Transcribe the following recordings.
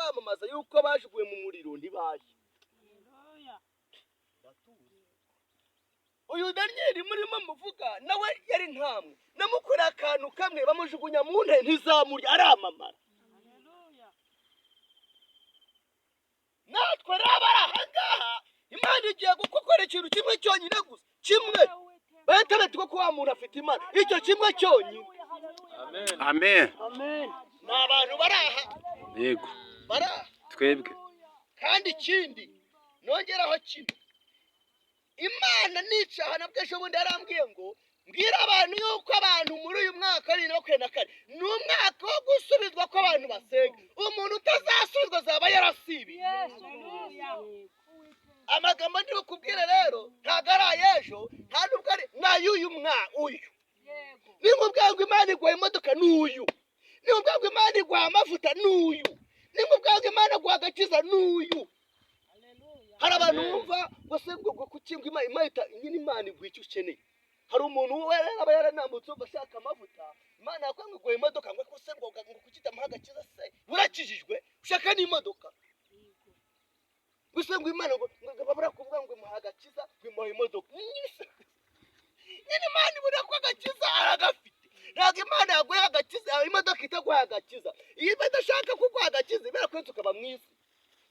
bamamaza yuko bajuguye mu muriro ntibaje. Uyu Daniel murimo muvuga nawe yari nkamwe namukora akantu kamwe bamujugunya mu ntebe ntizamurya aramamara. Natwe rabarahangaha Imana igiye gukora ikintu kimwe cyonyine gusa kimwe bahita tuko kwa muntu afite Imana icyo kimwe cyonyine. Amen. N'abantu baraha Yego. baraha Twebwe. kandi ikindi nongeraho kimwe Imana nicaha nabwo ejo bundi yarambwiye ngo mbwira abantu yuko abantu muri uyu mwaka 2024 ni umwaka wo gusubizwa ko abantu basenga. Umuntu utazasubizwa azaba yarasibiye. Amagambo ndi bukubwire rero ntago ari ayejo nta nubwo ari n'ay'uyu uyu. Nimubwira ngo Imana igwaye imodoka n'uyu. Nimubwira ngo Imana igwaye amavuta n'uyu. Nimubwira ngo Imana igwaye agakiza n'uyu. Hari abantu bumva bose ngo kukingwa Imana iguha icyo ukeneye. Hari umuntu we aba yaranambutse bashaka amavuta Imana yakwanga igwaye imodoka ngo kose ngo kukitamuha agakiza se burakijijwe ushaka n'imodoka. Gusa ngo Imana ngo babura kuvuga ngo imuha agakiza imuha imodoka. Nyine Imana ibura ko agakiza aragafite. Ntabwo Imana yaguha agakiza imodoka itaguha agakiza. Iyo badashaka kuguha agakiza ibera kwenza ukaba mwisi.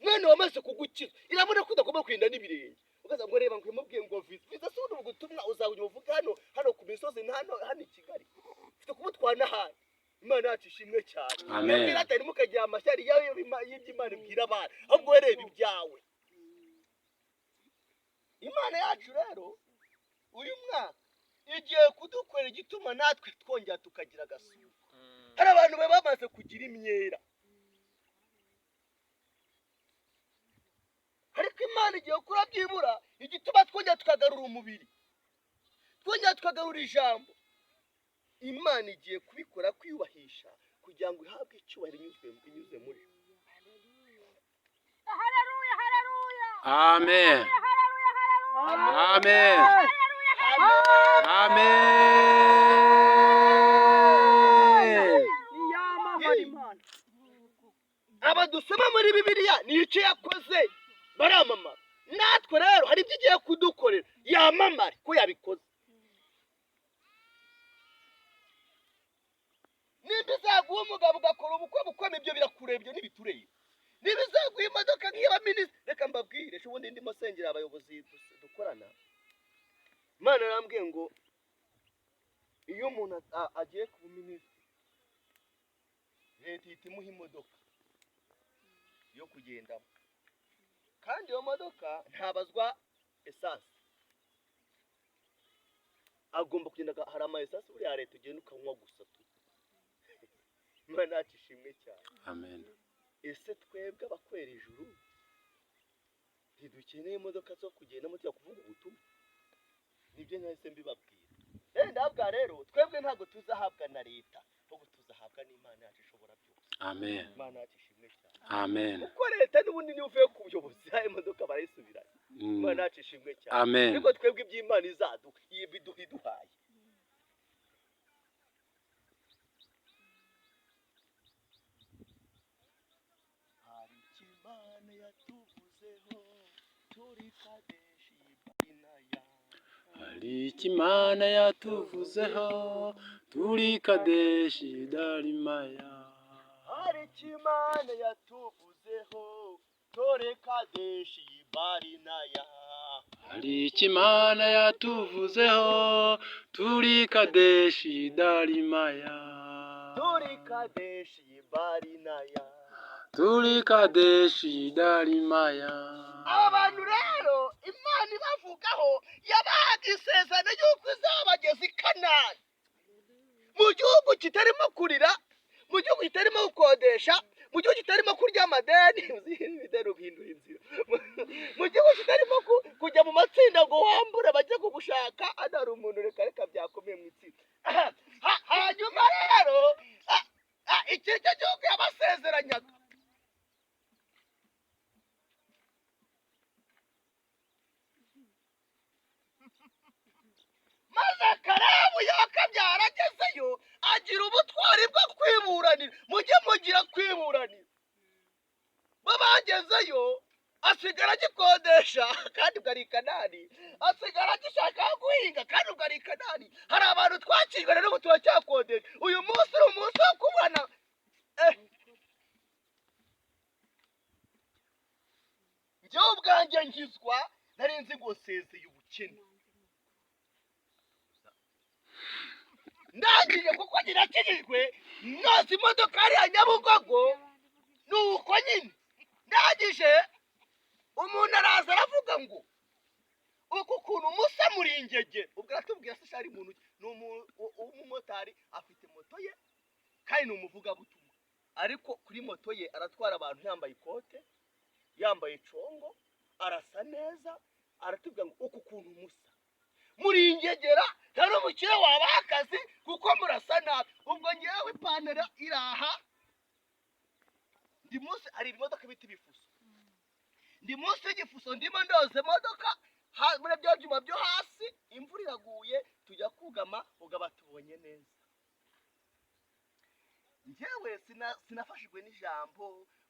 None wamaze kugukiza irabona ko udakoma kwinda n'ibirenge. Ukaza ngo reba ngo imubwiye ngo visa se ubu gutumwa uzawunya uvuga hano ku misozi hano i Kigali. Ufite kumutwana hano. Imana yacu ishimwe cyane. Amen. Iyo atari mukagira amashyari y'Imana ibwira abantu ahubwo wereba ibyawe. Imana yacu rero uyu mwaka igiye kudukorera igituma natwe twongera tukagira agasuko. Hari abantu bamaze kugira imyera. Ariko Imana igiye kura byibura igituma twongera tukagarura umubiri. Twongera tukagarura ijambo. Imana igiye kubikora kwiyubahisha kugira ngo ihabwe icyubahiro inyuze muri. Haleluya, haleluya. Amen. Amen. Amen. Abadusoma muri Bibiliya ni icyo yakoze baramamara. Natwe rero hari ibyo igiye kudukorera yamamare ko yabikoze. Nibizaguha umugabo ugakora ubukwe bukwame ibyo birakurebye n'ibitureye. Nibizaguha imodoka nk'iya minisitiri reka mbabwire ejo bundi ndimo sengera abayobozi dukorana. Imana arambwiye ngo iyo umuntu agiye ku minisitiri leta itimuha imodoka yo kugendamo kandi iyo modoka ntabazwa essence. Agomba kugenda hari ama essence buri ya leta ugenda ukanywa gusa tu. Imana yacu ishimwe cyane. Amen. Ese twebwe abakwera ijuru ntidukeneye imodoka zo kugendamo tujya kuvuga ubutumwa? Nibyo nahise mbibabwira. Ndabwa rero twebwe ntabwo tuzahabwa na leta ahubwo tuzahabwa n'Imana yacu ishobora byose. Amen. Imana yacu ishimwe cyane. Amen. Uko leta n'ubundi niyo uvuye ku buyobozi ya imodoka barayisubirana. Imana yacu ishimwe cyane. Amen. Ariko twebwe iby'Imana izaduha iduhaye. Hari Imana yatuvuzeho turi kadeshi inaya. Hari Imana yatuvuzeho turi Kadeshi Darimaya. Hari Imana yatuvuzeho turi kadeshi barinaya. Hari Imana yatuvuzeho turi Kadeshi Darimaya. Turi kadeshi barinaya. Turi Kadeshi Darimaya. Abantu rero Imana ibavugaho yabahaga isezerano y'uko izabageza i Kanani. Mu gihugu kitarimo kurira, mu gihugu kitarimo gukodesha, mu gihugu kitarimo kurya amadeni, bidero guhindura inzira. Mu gihugu kitarimo kujya mu matsinda ngo wambure bajye kugushaka, adari umuntu reka byakomeye mu itsinda. Hanyuma rero iki cyo gihugu yabasezeranyaga. Maze Karabu yakabyara agezeyo agira ubutwari bwo kwiburanira. Mujye mugira kwiburanira. babagezeyo asigara agikodesha kandi ubwo ari i Kanani, asigara agishaka guhinga kandi ubwo ari i Kanani. Hari abantu twakirwa rero ubu turacyakodesha. Uyu munsi uri umunsi wo kubona njyewe ubwanjye nkizwa nari nzi ngo nsezeye ubukene, ndangije kuko nyirakijijwe noza imodoka hariya Nyabugogo. Nuko nyine ndangije umuntu araza aravuga ngo uku kuntu musa muri ingege. Ubwo aratubwira se shari muntu umumotari afite moto ye kandi ni umuvugabutumwa, ariko kuri moto ye aratwara abantu yambaye ikote, yambaye congo, arasa neza. Aratubwira ngo uku kuntu musa muri ingegera nta n'umukire wabaha akazi kuko murasa nabi. Ubwo ngewe ipantaro iraha, ndi munsi hari ibimodoka bita ibifuso, ndi munsi y'igifuso ndimo ndoze imodoka muri byo byuma byo hasi. Imvura iraguye tujya kugama ugaba tubonye neza. Njyewe sinafashijwe n'ijambo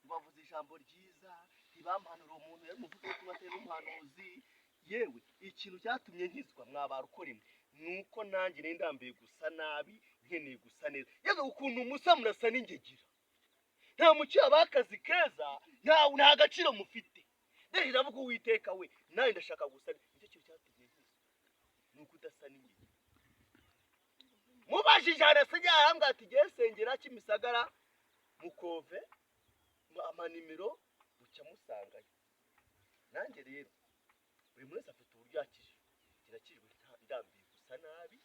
ngo bavuze ijambo ryiza, ntibampanura umuntu yari umuvuga ko batera umuhanuzi. Yewe ikintu cyatumye nkizwa mwabarukoremwe nuko nanjye nari ndambiye gusa nabi nkeneye gusa neza. Yewe ukuntu musa murasa n'ingegera, nta mukira bakazi keza, nta gaciro mufite. Rero iravuga Uwiteka we nawe ndashaka gusa. Nicyo kintu cyatumye nkizwa nuko udasa n'ingegera. Mubajije arasinya arambwira ati giye sengera Kimisagara Mukove amanimero bucya musangayo. Nanjye rero buri munsi afite uburyo yakije, kirakijwe ndambiye gusa nabi.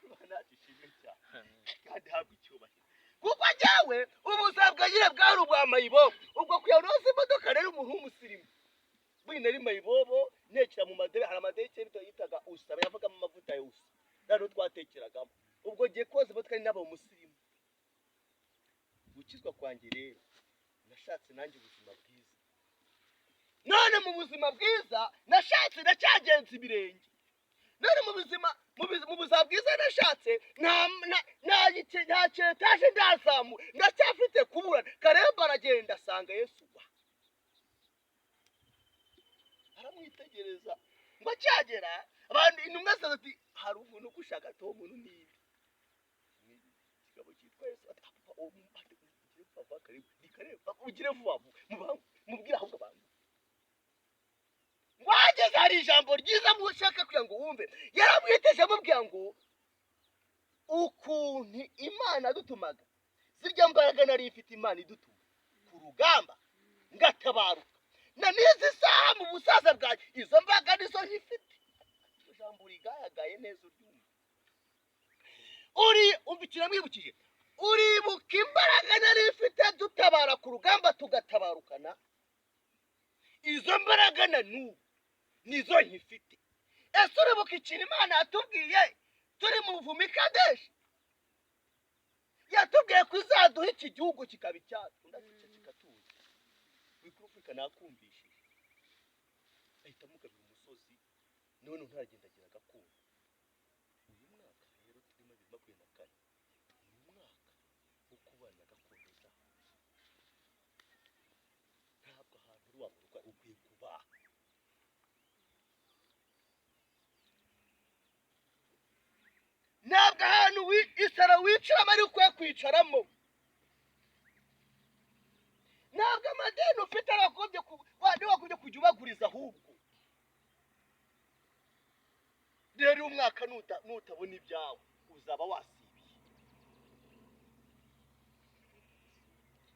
Imana ishimwe cyane kandi habwa icyubahiro, kuko njyewe ubuzima bwagire bwari ubwa mayibobo. Ubwo kuyaroza imodoka rero umuntu w'umusirimu bwine ari mayibobo nekera mu madebe. Hari amadebe cyane yitaga usa, yavugamo amavuta yose rero twatekeragamo. Ubwo giye koza imodoka ni nabo umusirimu. Gukizwa kwanjye rero nashatse nanjye ubuzima bwiza. None mu buzima bwiza nashatse ndacyagenza ibirenge. None mu buzima bwiza nashatse nta cyetaje ndazamu, ndacyafite kubura. Karemba aragenda asanga Yesu wa aramwitegereza ngo cyagera abantu intumwa zati hari umuntu ugushaka to umuntu nibi kigabo cyitwa Yesu ati papa uwo mpande ugiye papa karemba ugire vuba mubwira ahubwo abantu wageze. Hari ijambo ryiza mushaka kugira ngo wumve. Yaramwiteje amubwira ngo ukuntu Imana yadutumaga zirya mbaraga nari ifite Imana idutuma ku rugamba ngatabaruka na n'izi saha mu busaza bwanjye izo mbaraga nizo nkifite. Ijambo rigayagaye neza uryumva. Umbikira mwibukije uribuka imbaraga nari ifite dutabara ku rugamba tugatabarukana. Izo mbaraga na n'ubu nizo nkifite. Ese uribuka ikintu Imana yatubwiye turi mu buvumo Kadeshi? Yatubwiye ko izaduha iki gihugu kikaba icyacu ndakica kikatuza. Wikurufika nakumvishije ahita mugabira umusozi none ntaragendagira gakondo. Uyu mwaka rero turimo 2024 ni umwaka wo kubana gakondo zawe. Ntabwo ahantu ruwamuruka ukwiye kuba. Ntabwo ahantu isara wicaramo ari ukwiye kwicaramo. Ntabwo amadeni ufite wakubye kujya ubaguriza ahubwo. Rero umwaka nutabona ibyawe uzaba wasibiye.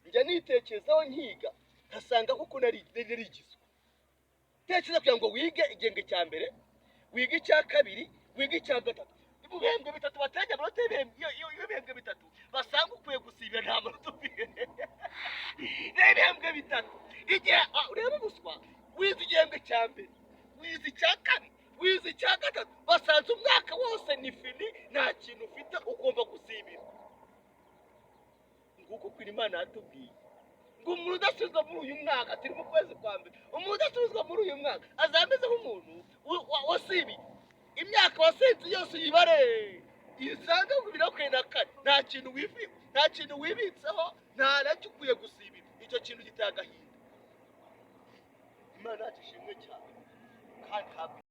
Njya nitekerezaho nkiga nkasanga kuko narigizwe. Tekereza kugira ngo wige igenge cya mbere, wige icya kabiri, wige icya gatatu. Ibihembwe bitatu batajya amanota y'ibihembwe bitatu basanga ukwiye gusibira nta manota ufite. Ibihembwe bitatu igihe ureba ubuswa wize igihembwe cya mbere, wize icya kabiri, wize icya gatatu, basanze umwaka wose ni fini nta kintu ufite ugomba gusibira. Nguko kwira Imana yatubwiye ngo umuntu udasubizwa muri uyu mwaka turi mu kwezi kwa mbere, umuntu udasubizwa muri uyu mwaka azameze nk'umuntu wasibiye. Imyaka wasenze yose uyibare isanga 2024 nta kintu wibitseho nta nacyo ukwiye gusibira. Icyo kintu giteye agahinda. Imana yacu ishimwe cyane kandi happy.